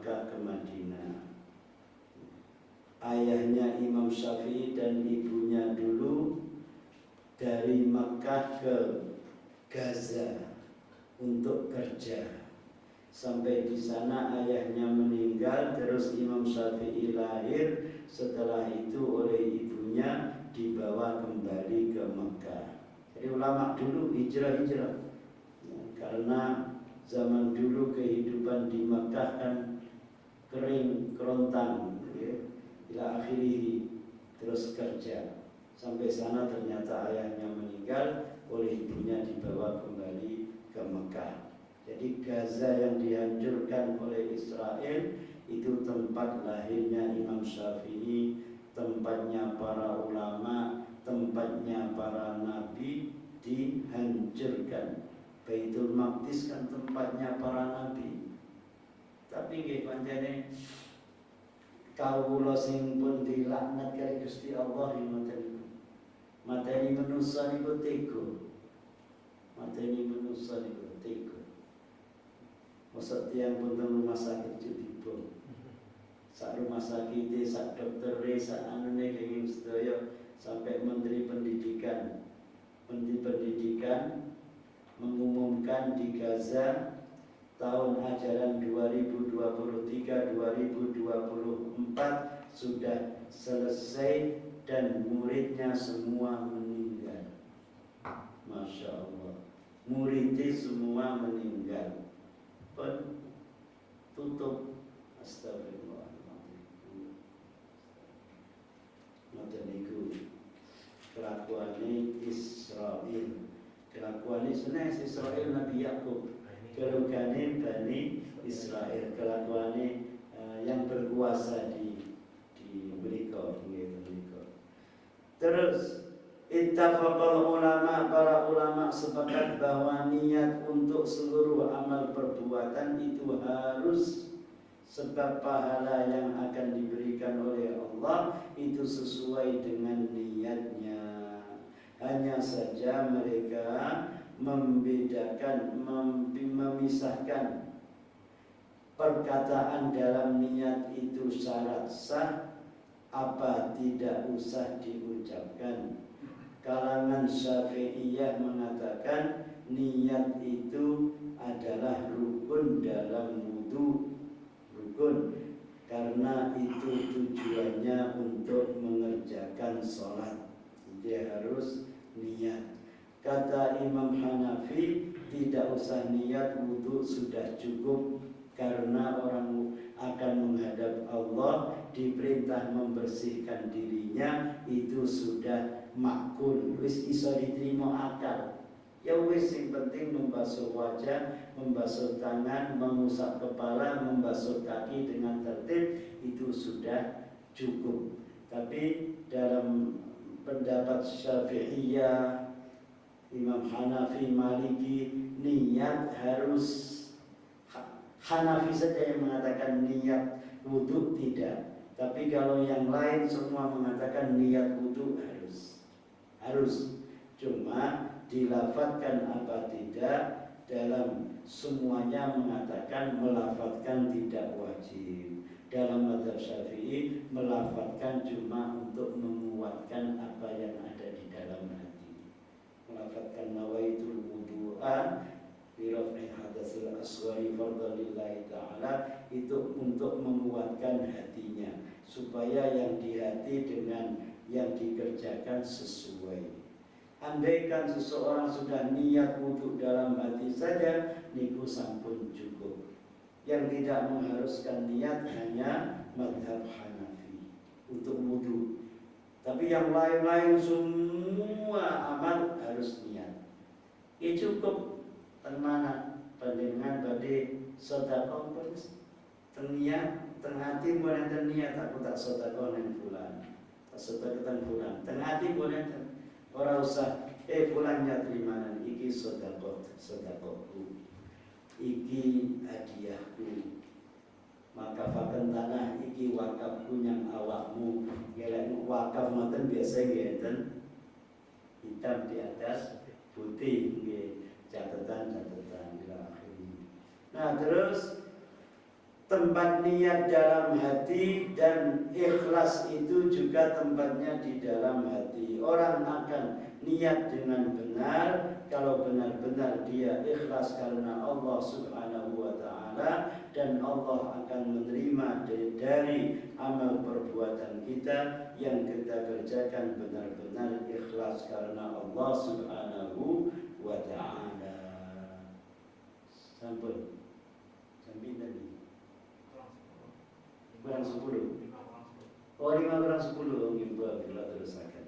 Makkah ke Madinah. Ayahnya Imam Syafi'i dan ibunya dulu dari Makkah ke Gaza untuk kerja. Sampai di sana ayahnya meninggal, terus Imam Syafi'i lahir. Setelah itu oleh ibunya dibawa kembali ke Makkah. Jadi ulama dulu hijrah-hijrah, ya, karena zaman dulu kehidupan di Makkah kan kering, kerontang, ya, ila akhirih, terus kerja. Sampai sana ternyata ayahnya meninggal, oleh ibunya dibawa kembali ke Mekah. Jadi Gaza yang dihancurkan oleh Israel itu tempat lahirnya Imam Syafi'i, tempatnya para ulama, tempatnya para nabi dihancurkan. Baitul Maqdis kan tempatnya para nabi. Tapi nggih pancene kawula sing pun dilaknat kali Gusti Allah mateni manusia niku tega. Mateni manusia niku tega. Masa tiang pun rumah sakit tiba. Sak rumah sakit, sak dokter, sak anune kenging sedaya sampai Menteri Pendidikan. Menteri Pendidikan mengumumkan di Gaza tahun ajaran 2023-2024 sudah selesai dan muridnya semua meninggal. Masya Allah, muridnya semua meninggal. Pun tutup. Astagfirullahaladzim. Mataniku kelakuannya Israel, kelakuannya sebenarnya Israel Nabi Yakub, kelakuannya Bani Israel, kelakuannya yang berkuasa di mereka. Terus ittafaqal ulama, para ulama sepakat bahwa niat untuk seluruh amal perbuatan itu harus, sebab pahala yang akan diberikan oleh Allah itu sesuai dengan niatnya. Hanya saja mereka membedakan, memisahkan perkataan dalam niat itu syarat sah apa tidak usah diucapkan. Kalangan Syafi'iyah mengatakan niat itu adalah rukun dalam wudu, rukun, karena itu tujuannya untuk mengerjakan sholat, jadi harus niat. Kata Imam Hanafi tidak usah niat, wudu sudah cukup, karena orang akan menghadap Allah, diperintah membersihkan dirinya, itu sudah makul, wis iso diterima akal. Ya wis, yang penting membasuh wajah, membasuh tangan, mengusap kepala, membasuh kaki dengan tertib, itu sudah cukup. Tapi dalam pendapat Syafi'iyah, Imam Hanafi, Maliki, niat harus, Hanafi saja yang mengatakan niat wudu tidak. Tapi kalau yang lain semua mengatakan niat wudu harus. Cuma dilafadzkan apa tidak, dalam semuanya mengatakan melafadzkan tidak wajib. Dalam mazhab Syafi'i melafadzkan cuma untuk menguatkan apa yang ada di dalam hati. Melafadzkan nawaitul wudu'a biraf'i hadatsil asghari fardhan lillahi ta'ala, itu untuk menguatkan hatinya, supaya yang di hati dengan yang dikerjakan sesuai. Andaikan seseorang sudah niat wudu dalam hati saja, niku sampun cukup. Yang tidak mengharuskan niat hanya mazhab Hanafi untuk wudu. Tapi yang lain-lain semua amal harus niat. Ya cukup. Mana panjenengan badhe sedekah pun niat, teng ati boleh niat aku tak sedekah nang fulan, tak sedekah nang fulan, teng ati boleh ora usah fulannya terima iki sedekahku, iki hadiahku, maka fakan tanah iki wakafku yang awakmu. Gelek wakaf mboten biasa ngeten hitam di atas putih nggih, catatan ila akhirnya. Nah terus tempat niat dalam hati, dan ikhlas itu juga tempatnya di dalam hati. Orang akan niat dengan benar kalau benar-benar dia ikhlas karena Allah Subhanahu wa Ta'ala, dan Allah akan menerima dari amal perbuatan kita yang kita kerjakan benar-benar ikhlas karena Allah Subhanahu wa Ta'ala. Sampun sampai tadi kurang 10. Oh 5 kurang 10. Gimana bila terusakan.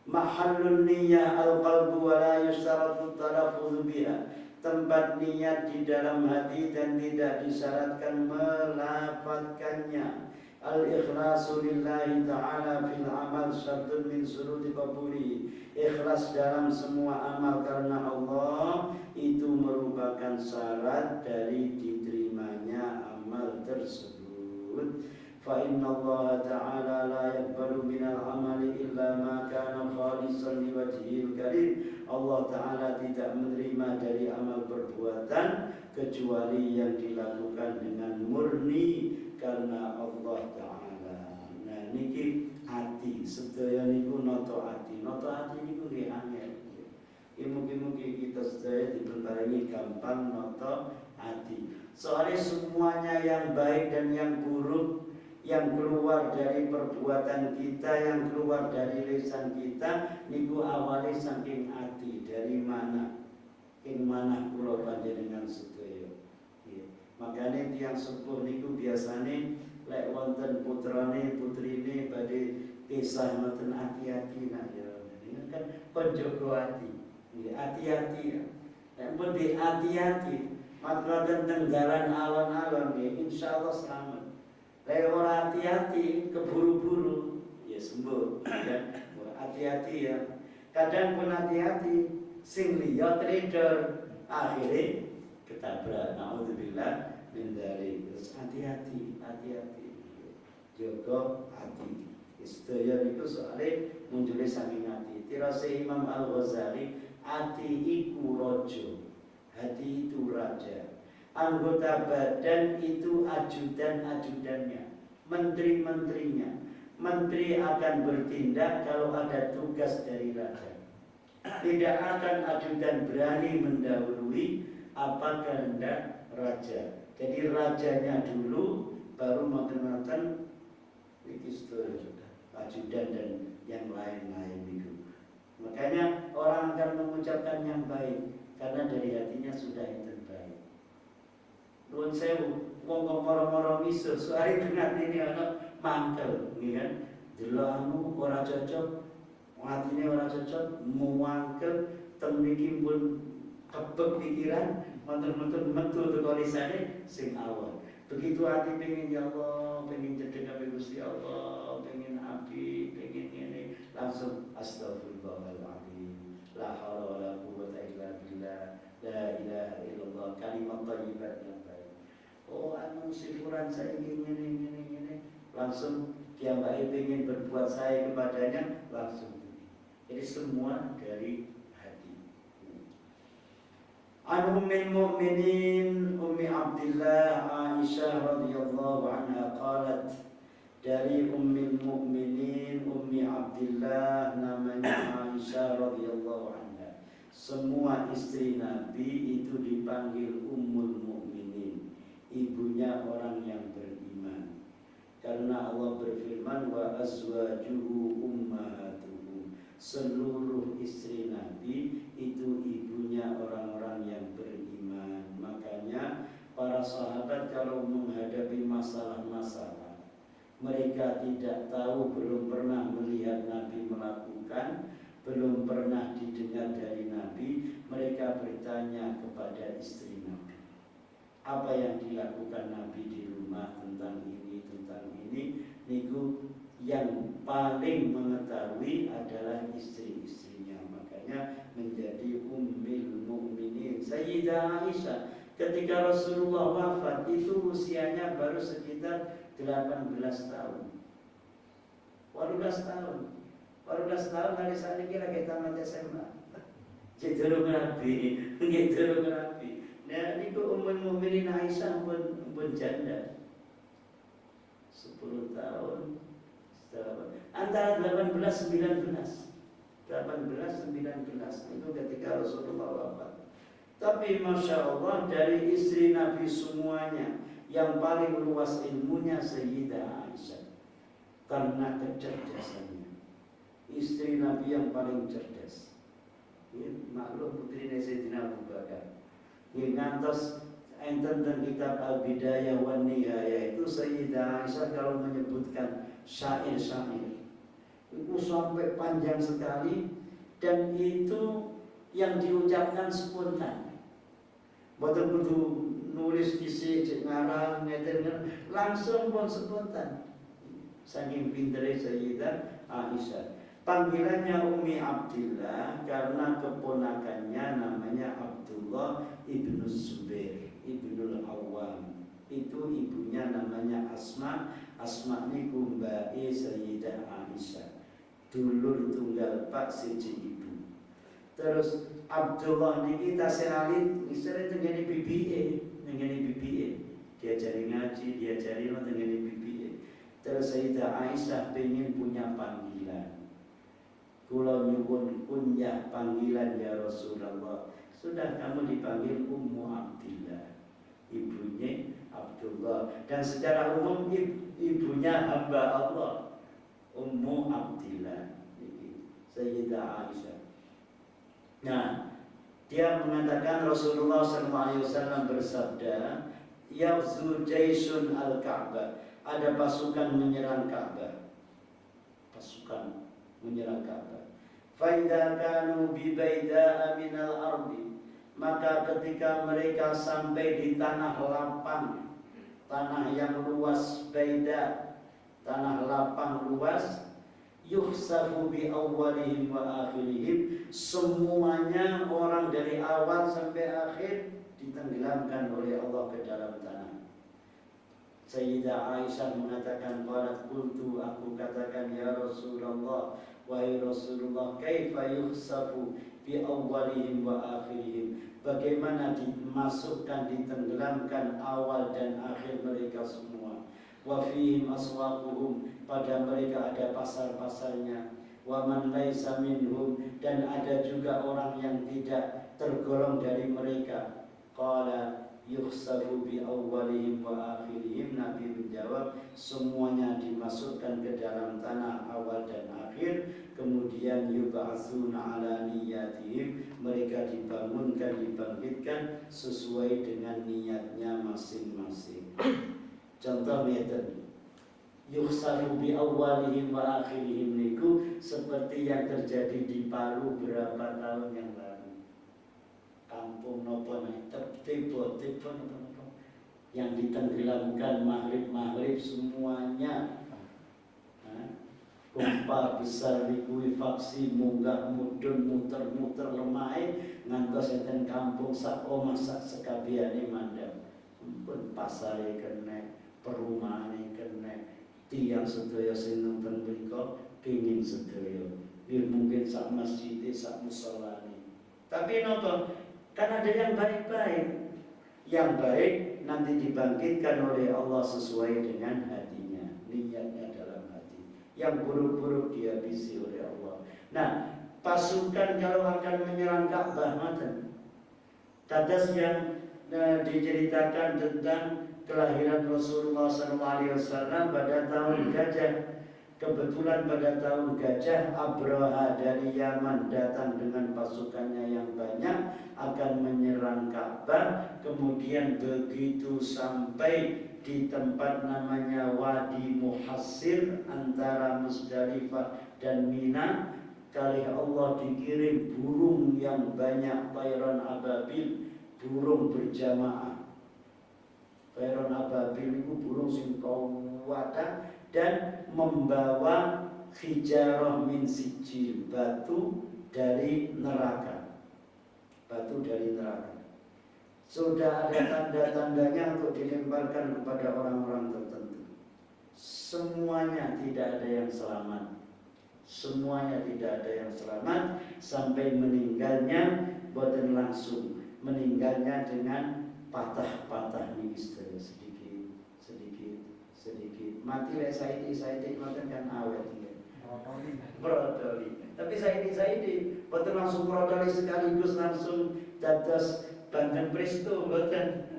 Mahallun niyyah al-qalbu wa la yustaratu talaffuz biha. Tempat niat di dalam hati dan tidak disyaratkan melafadzkannya. Al-ikhlasu lillahi ta'ala fil amal syartun min syuruti qabuli. Ikhlas dalam semua amal karena Allah itu merupakan syarat dari diterimanya amal tersebut. Fa inna Allah ta'ala la yaqbalu minal amali illa ma kana khalisan liwajhil karim. Allah Ta'ala tidak menerima dari amal perbuatan kecuali yang dilakukan dengan murni karena Allah Ta'ala. Nah niki hati, sedaya niku noto hati. Noto hati niku nggih angel. Mugi-mugi kita sedaya diberkahi gampang noto hati. Soalnya semuanya yang baik dan yang buruk yang keluar dari perbuatan kita, yang keluar dari lisan kita niku awalnya saking hati. Dari mana? Ing mana kula panjenengan sedaya. Makanya tiang sepuh niku biasane lek wonten putrane putrine badhe kisah ngoten hati-hati nak ya. Ini kan penjogo hati. Hati-hati ya. Nek pun di hati-hati, maka tentang jalan alon-alon ya insyaallah selamat. Lek ora hati-hati keburu-buru ya sembuh ya. Hati-hati ya. Kadang pun hati-hati sing liya trader akhirnya ketabrak. Naudzubillah min dzalik. Terus hati-hati, hati-hati. Jaga hati. Sedaya niku soalé munjule saking hati. Tirase Imam Al-Ghazali, hati iku raja, hati itu raja. Anggota badan itu ajudan-ajudannya, menteri-menterinya. Menteri akan bertindak kalau ada tugas dari raja. Tidak akan ajudan berani mendahului apa kehendak raja. Jadi rajanya dulu, baru makan-makan ajudan dan yang lain-lain itu. Makanya orang akan mengucapkan yang baik karena dari hatinya sudah yang terbaik. Nuwun sewu, wong moro-moro misur soal dengan ini ana mantel, nggih kan? Delok anu ora cocok, atine ora cocok, muangkel teng mriki pun kebek pikiran, wonten-wonten metu teko lisane sing awal. Begitu hati pengen ya Allah, pengen cedhek karo Gusti Allah, pengen abdi, pengen ini, langsung astagfirullahaladzim, la haula wala quwwata illa billah, la ilaha illallah, kalimat thayyibat yang baik. Oh anu sifuran saya ini, langsung dia baik pengen berbuat saya kepadanya, langsung. Jadi semua dari hati. An Ummul Mukminin Ummi Abdillah Aisyah radhiyallahu anha qalat, dari Ummul Mukminin Ummi Abdillah namanya Aisyah radhiyallahu anha. Semua istri Nabi itu dipanggil Ummul Mukminin, ibunya orang yang beriman. Karena Allah berfirman wa azwajuhu ummahatuhum. Seluruh istri Nabi itu ibunya orang-orang yang beriman. Makanya para sahabat kalau menghadapi masalah-masalah, mereka tidak tahu, belum pernah melihat Nabi melakukan, belum pernah didengar dari Nabi, mereka bertanya kepada istri Nabi. Apa yang dilakukan Nabi di rumah tentang ini, niku yang paling mengetahui adalah istri-istrinya. Makanya menjadi Ummul Mukminin Sayyidah Aisyah. Ketika Rasulullah wafat itu usianya baru sekitar 18 tahun. 18 tahun. 18 tahun dari saat ini lagi tamat SMA. Jadi rapi, gitu rapi. Nah, niku Ummul Mukminin Aisyah pun janda 10 tahun. Antara 18-19 itu ketika Rasulullah wafat. Tapi Masya Allah, dari istri Nabi semuanya yang paling luas ilmunya Sayyidah Aisyah, karena kecerdasannya. Istri Nabi yang paling cerdas. Maklum putri Sayyidina Abu Bakar. Ngantos enten tentang kitab Al-Bidayah wan Nihayah itu Sayyidah Aisyah kalau menyebutkan syair-syair itu sampai panjang sekali, dan itu yang diucapkan spontan. Betul-betul nulis isi ngarang ngeten langsung pun spontan. Saking pintere Sayyidah Aisyah. Panggilannya Ummi Abdillah karena keponakannya namanya Abdullah ibnu Zubair ibnul Awwam. Itu ibunya namanya Asma. Asma niku mbake Sayyidah Aisyah. Dulur tunggal pak siji ibu. Terus Abdullah niki tasih alit isere tengene BBA, diajari ngaji, diajari tengene BBA. Terus Sayyidah Aisyah pengen punya panggilan. Kula nyuwun kunyah panggilan ya Rasulullah. Sudah kamu dipanggil Ummu Abdillah, ibunya Abdullah, dan secara umum ibunya hamba Allah, Ummu Abdillah, Sayyidah Aisyah. Nah, dia mengatakan Rasulullah SAW bersabda, Yaghzu jaisun al-Ka'bah, ada pasukan menyerang Ka'bah. Pasukan menyerang Ka'bah. Fa idza kanu bi baida'a minal ardi, maka ketika mereka sampai di tanah lapang, tanah yang luas, baida, tanah lapang luas, yukhsafu bi awwalihim wa akhirihim, semuanya orang dari awal sampai akhir ditenggelamkan oleh Allah ke dalam tanah. Sayyidah Aisyah mengatakan, qalat qultu, aku katakan ya Rasulullah, wahai Rasulullah, kaifa yukhsafu bi awwalihim wa akhirihim, bagaimana dimasukkan, ditenggelamkan awal dan akhir mereka semua. Wa fihim aswaquhum, pada mereka ada pasar-pasarnya. Wa man laisa minhum, dan ada juga orang yang tidak tergolong dari mereka. Qala yukhsafu bi awwalihim wa akhirihim, Nabi menjawab semuanya dimasukkan ke dalam tanah awal dan akhir, kemudian yub'atsuna ala niyatihim, mereka dibangunkan, dibangkitkan sesuai dengan niatnya masing-masing. Contoh ngeten, yukhsafu bi awwalihim wa akhirihim niku seperti yang terjadi di Palu berapa tahun yang lalu. Kampung nopo tipe yang ditenggelamkan maghrib semuanya. Gempa besar likuifaksi munggah mudun muter-muter lemai ngantos enten kampung sak omah sak sekabiane mandang. Pun pasare kena, perumahane kena, tiang sedaya sing nonton mriku pengin sedaya. Mungkin sak masjid, sak musholane. Tapi napa? Kan ada yang baik-baik. Yang baik nanti dibangkitkan oleh Allah sesuai dengan hatinya, niatnya dalam hati. Yang buruk-buruk dihabisi oleh Allah. Nah, pasukan kalau akan menyerang Ka'bah, kadas yang diceritakan tentang kelahiran Rasulullah SAW pada tahun gajah. Kebetulan pada tahun gajah, Abraha dari Yaman datang dengan pasukannya yang banyak akan menyerang Ka'bah. Kemudian begitu sampai di tempat namanya Wadi Muhassir antara Musdalifah dan Mina, kali Allah dikirim burung yang banyak, tayran ababil, burung berjamaah. Tayran ababil itu burung sing kawata dan membawa hijarah min sijil, batu dari neraka. Batu dari neraka. Sudah ada tanda-tandanya untuk dilemparkan kepada orang-orang tertentu. Semuanya tidak ada yang selamat. Semuanya tidak ada yang selamat sampai meninggalnya boten langsung. meninggalnya dengan patah-patah niki sedikit mati lek Saidi ngoten kan awet iki brodoli tapi Saidi boten langsung brodoli sekaligus langsung dados Banten Presto boten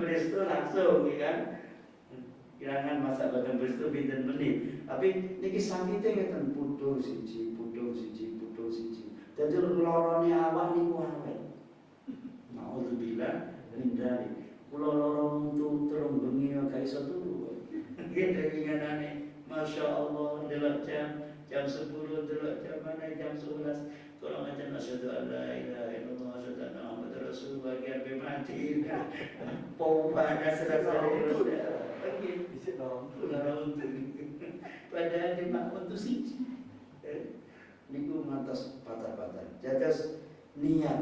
Presto langsung ya kan kirangan masak Banten Presto pinten menit tapi niki sakite ngeten putung siji dadi lorone awak niku awet naudzubillah min dzalik kula loro untu terung bengi gak iso turu. Nggih denginane Masya Allah delok jam 10 delok jam mana jam 11 kula ngajen asyhadu an la ilaha illallah asyhadu anna muhammadar rasulullah ki mati. Pompa serasa nggih bisa dong. Loro untu. Padahal cuma untu siji. Niku ngantos patah-patah. Jagas niat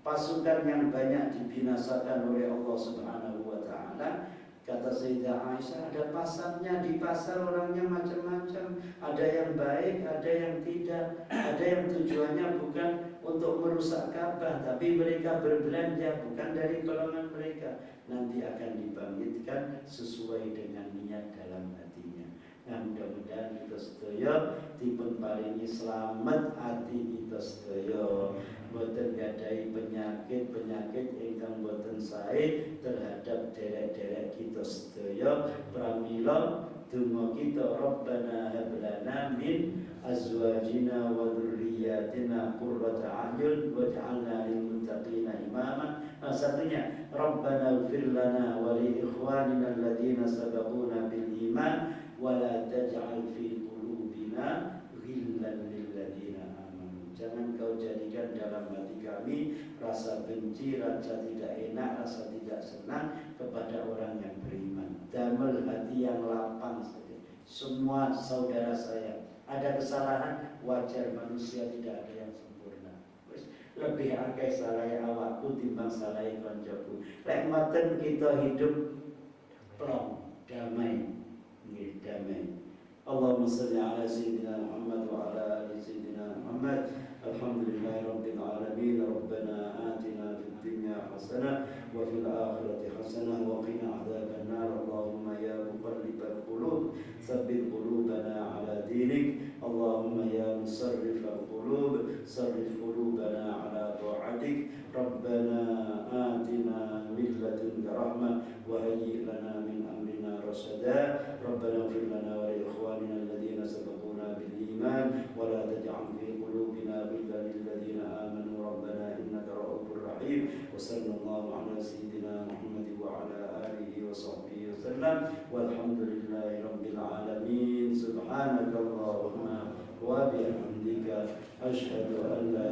pasukan yang banyak dibinasakan oleh Allah Subhanahu wa taala. Kata Sayyidah Aisyah, ada pasarnya, di pasar orangnya macam-macam, ada yang baik, ada yang tidak, ada yang tujuannya bukan untuk merusak Ka'bah, tapi mereka berbelanja bukan dari golongan mereka, nanti akan dibangkitkan sesuai dengan niat dalam hatinya. Nah, mudah-mudahan kita sedaya dipun paringi selamat hati kita sedaya, boten gadai penyakit ingkang boten sae terhadap derek-derek kita sedaya. Pramila donga kita Rabbana hab lana min azwajina wa dzurriyyatina qurrata a'yun waj'alna lil muttaqina imama. Nah, satunya Rabbana ighfir lana wa li ikhwanina alladziina sabaquna bil iman wala taj'al fi qulubina ghillan lil ladzina amanu. Jangan kau jadikan dalam hati kami rasa benci, rasa tidak enak, rasa tidak senang kepada orang yang beriman. Damel hati yang lapang saja. Semua saudara saya ada kesalahan, wajar, manusia tidak ada yang sempurna. Lebih akeh salah awakku timbang salah koncoku. Lek ngoten kita hidup plong, damai. Damai. Allahumma salli ala sayyidina Muhammad wa ala ali sayyidina Muhammad. Alhamdulillahi rabbil alamin. Rabbana atina fid dunya hasanah wa fil akhirati hasanah wa qina adzaban nar. Allahumma ya muqallibal qulub tsabbit qulubana ala dinik. Allahumma ya musarrifal qulub sarrif qulubana ala ta'atik. Rabbana atina min ladunka rahmah wa hayyi lana min amrina rashada. Rabbana ighfir lana wa li ikhwanina alladhina sabaquna bil iman wa la taj'al fi qulubina ghillan lil ladzina amanu rabbana innaka ra'ufur rahim. Wa sallallahu ala sayyidina Muhammad wa ala alihi wa sahbihi wasallam walhamdulillahi rabbil alamin. Subhanakallahumma wa bihamdika asyhadu an la